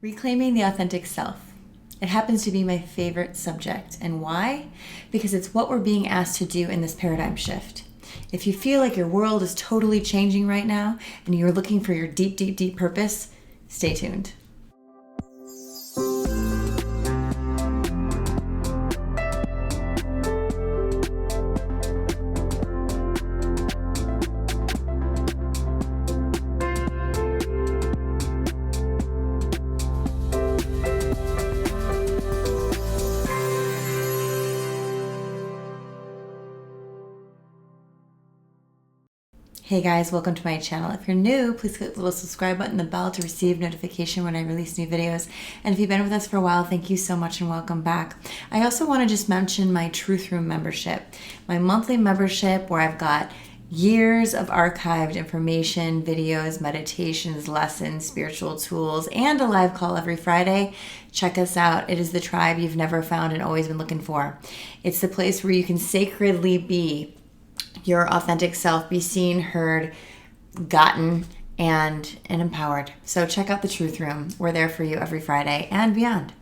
Reclaiming the authentic self. It happens to be my favorite subject. And why? Because it's what we're being asked to do in this paradigm shift. If you feel like your world is totally changing right now and you're looking for your deep, deep, deep purpose, stay tuned. Hey guys, welcome to my channel. If you're new, please click the little subscribe button and the bell to receive notification when I release new videos. And if you've been with us for a while, thank you so much and welcome back. I also want to just mention my Truth Room membership, my monthly membership where I've got years of archived information, videos, meditations, lessons, spiritual tools, and a live call every Friday. Check us out. It is the tribe you've never found and always been looking for. It's the place where you can sacredly be your authentic self, be seen, heard, gotten, and empowered. So check out the Truth Room. We're there for you every Friday and beyond.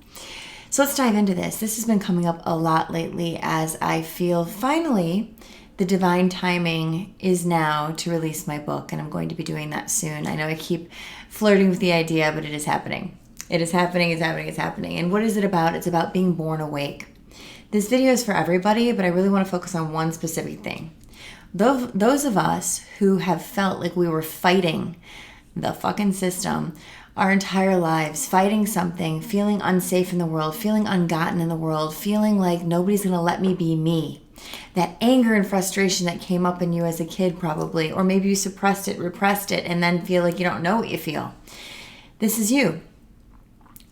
So let's dive into this. This has been coming up a lot lately as I feel finally the divine timing is now to release my book, and I'm going to be doing that soon. I know I keep flirting with the idea, but it is happening. It is happening, it's happening, it's happening. And what is it about? It's about being born awake. This video is for everybody, but I really want to focus on one specific thing. Those of us who have felt like we were fighting the fucking system our entire lives, fighting something, feeling unsafe in the world, feeling ungotten in the world, feeling like nobody's going to let me be me. That anger and frustration that came up in you as a kid probably, or maybe you suppressed it, repressed it, and then feel like you don't know what you feel. This is you.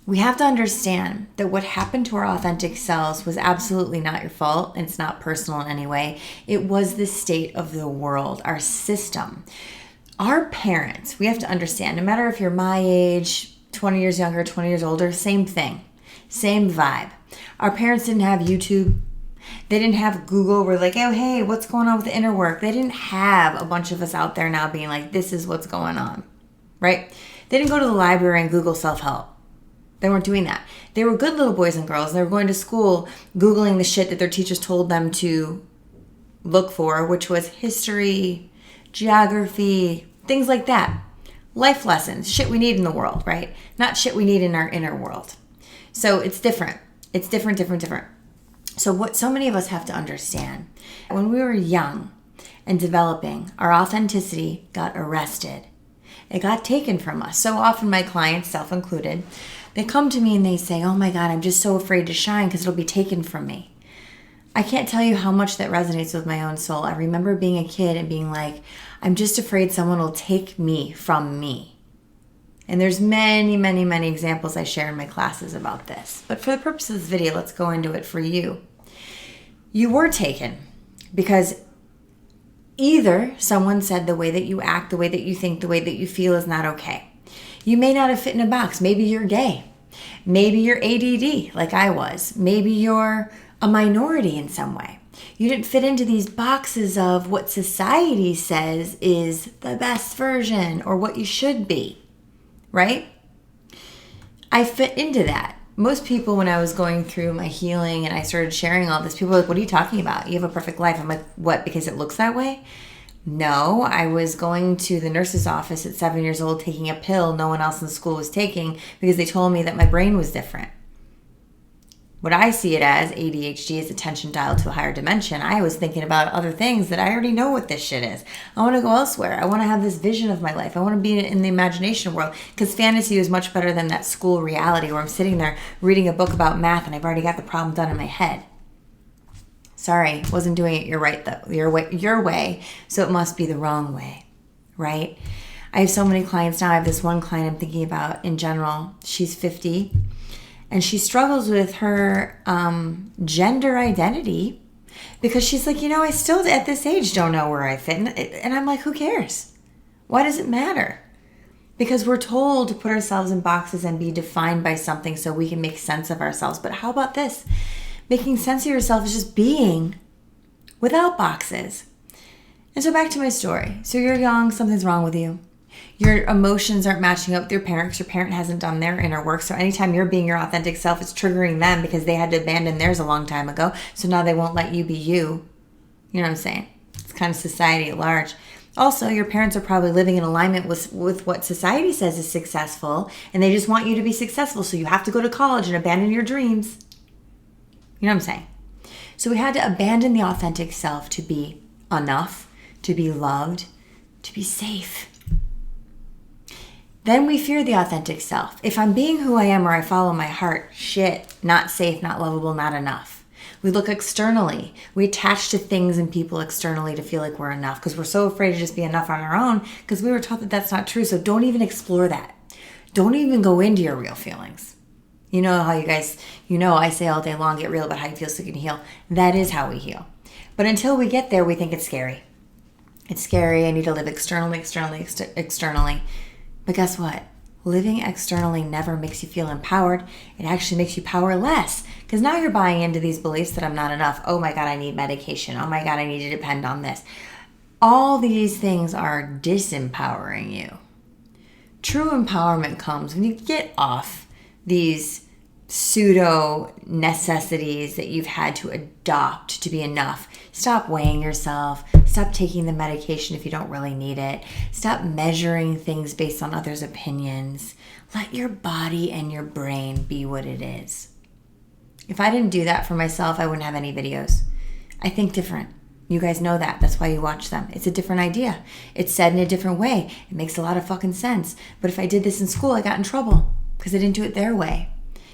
We have to understand that what happened to our authentic selves was absolutely not your fault, and it's not personal in any way. It was the state of the world, our system. Our parents, we have to understand, no matter if you're my age, 20 years younger, 20 years older, same thing, same vibe. Our parents didn't have YouTube. They didn't have Google. We're like, oh, hey, what's going on with the inner work? They didn't have a bunch of us out there now being like, this is what's going on, right? They didn't go to the library and Google self-help. They weren't doing that. They were good little boys and girls. They were going to school, Googling the shit that their teachers told them to look for, which was history, geography, things like that. Life lessons, shit we need in the world, right? Not shit we need in our inner world. So it's different. It's different. So what so many of us have to understand, when we were young and developing, our authenticity got arrested. It got taken from us. So often my clients, self included, they come to me and they say, oh my God, I'm just so afraid to shine because it'll be taken from me. I can't tell you how much that resonates with my own soul. I remember being a kid and being like, I'm just afraid someone will take me from me. And there's many, many, many examples I share in my classes about this. But for the purpose of this video, let's go into it for you. You were taken because either someone said the way that you act, the way that you think, the way that you feel is not okay. You may not have fit in a box. Maybe you're gay. Maybe you're ADD like I was. Maybe you're a minority in some way. You didn't fit into these boxes of what society says is the best version or what you should be, right? I fit into that. Most people, when I was going through my healing and I started sharing all this, people were like, what are you talking about? You have a perfect life. I'm like, what, because it looks that way? No, I was going to the nurse's office at 7 years old taking a pill no one else in the school was taking because they told me that my brain was different. What I see it as, ADHD, is attention dialed to a higher dimension. I was thinking about other things that I already know what this shit is. I want to go elsewhere. I want to have this vision of my life. I want to be in the imagination world because fantasy is much better than that school reality where I'm sitting there reading a book about math and I've already got the problem done in my head. Sorry, wasn't doing it your way, so it must be the wrong way, right? I have so many clients now. I have this one client I'm thinking about in general. She's 50, and she struggles with her gender identity because she's like, I still at this age don't know where I fit. And I'm like, who cares? Why does it matter? Because we're told to put ourselves in boxes and be defined by something so we can make sense of ourselves. But how about this? Making sense of yourself is just being without boxes. And so back to my story. So you're young, something's wrong with you. Your emotions aren't matching up with your parent because your parent hasn't done their inner work. So anytime you're being your authentic self, it's triggering them because they had to abandon theirs a long time ago. So now they won't let you be you. You know what I'm saying? It's kind of society at large. Also, your parents are probably living in alignment with what society says is successful, and they just want you to be successful. So you have to go to college and abandon your dreams. You know what I'm saying? So we had to abandon the authentic self to be enough, to be loved, to be safe. Then we fear the authentic self. If I'm being who I am or I follow my heart, shit, not safe, not lovable, not enough. We look externally. We attach to things and people externally to feel like we're enough because we're so afraid to just be enough on our own because we were taught that that's not true. So don't even explore that. Don't even go into your real feelings. You know how you guys, I say all day long, get real about how you feel so you can heal. That is how we heal. But until we get there, we think it's scary. It's scary. I need to live externally. But guess what? Living externally never makes you feel empowered. It actually makes you powerless because now you're buying into these beliefs that I'm not enough. Oh my God, I need medication. Oh my God, I need to depend on this. All these things are disempowering you. True empowerment comes when you get off these pseudo necessities that you've had to adopt to be enough. Stop weighing yourself. Stop taking the medication if you don't really need it. Stop measuring things based on others' opinions. Let your body and your brain be what it is. If I didn't do that for myself, I wouldn't have any videos. I think different. You guys know that. That's why you watch them. It's a different idea. It's said in a different way. It makes a lot of fucking sense. But if I did this in school, I got in trouble because I didn't do it their way.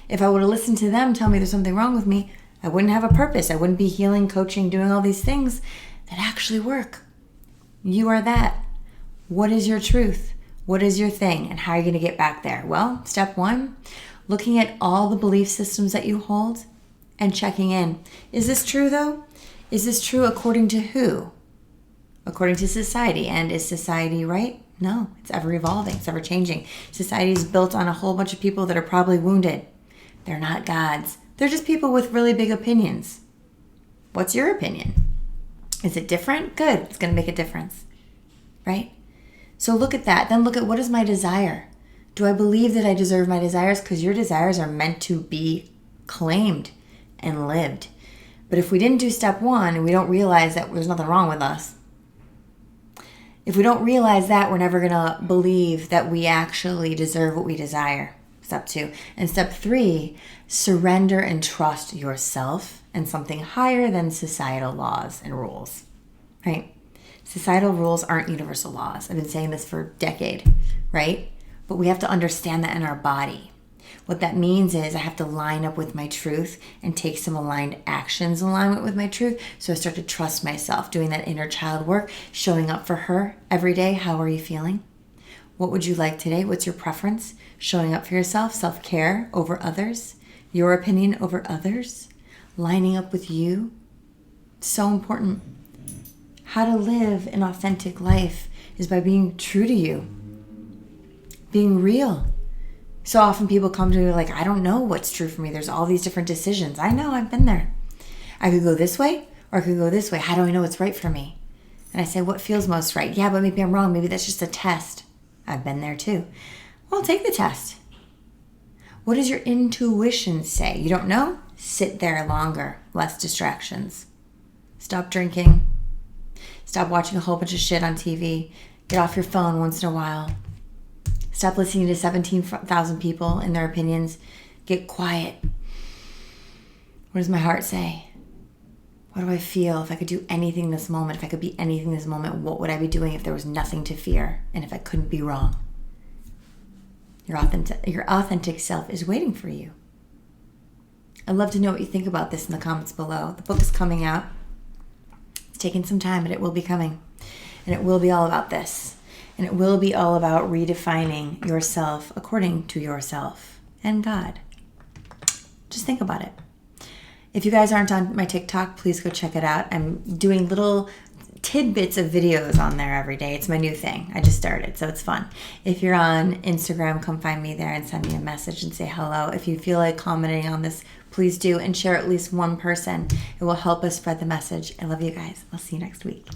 If I would have listened to them tell me there's something wrong with me, I wouldn't have a purpose. I wouldn't be healing, coaching, doing all these things that actually work. You are that. What is your truth? What is your thing? And how are you going to get back there? Well, step one, looking at all the belief systems that you hold and checking in. Is this true though? Is this true according to who? According to society. And is society right? No, it's ever evolving. It's ever changing. Society is built on a whole bunch of people that are probably wounded. They're not gods. They're just people with really big opinions. What's your opinion? Is it different? Good. It's going to make a difference. Right? So look at that. Then look at what is my desire? Do I believe that I deserve my desires? Because your desires are meant to be claimed and lived. But if we didn't do step one and we don't realize that there's nothing wrong with us, if we don't realize that, we're never going to believe that we actually deserve what we desire. Step two. And step three, surrender and trust yourself and something higher than societal laws and rules, right? Societal rules aren't universal laws. I've been saying this for a decade, right? But we have to understand that in our body. What that means is I have to line up with my truth and take some aligned actions in alignment with my truth. So I start to trust myself, doing that inner child work, showing up for her every day. How are you feeling? What would you like today? What's your preference? Showing up for yourself, self-care over others, your opinion over others, lining up with you. So important. How to live an authentic life is by being true to you, being real. So often people come to me like, I don't know what's true for me. There's all these different decisions. I know, I've been there. I could go this way or I could go this way. How do I know what's right for me? And I say, what feels most right? Yeah, but maybe I'm wrong. Maybe that's just a test. I've been there too. Well, take the test. What does your intuition say? You don't know? Sit there longer. Less distractions. Stop drinking. Stop watching a whole bunch of shit on TV. Get off your phone once in a while. Stop listening to 17,000 people and their opinions. Get quiet. What does my heart say? What do I feel? If I could do anything this moment, if I could be anything this moment, what would I be doing if there was nothing to fear and if I couldn't be wrong? Your authentic self is waiting for you. I'd love to know what you think about this in the comments below. The book is coming out. It's taking some time, but it will be coming. And it will be all about this. And it will be all about redefining yourself according to yourself and God. Just think about it. If you guys aren't on my TikTok, please go check it out. I'm doing little tidbits of videos on there every day. It's my new thing. I just started, so it's fun. If you're on Instagram, come find me there and send me a message and say hello. If you feel like commenting on this, please do and share at least one person. It will help us spread the message. I love you guys. I'll see you next week.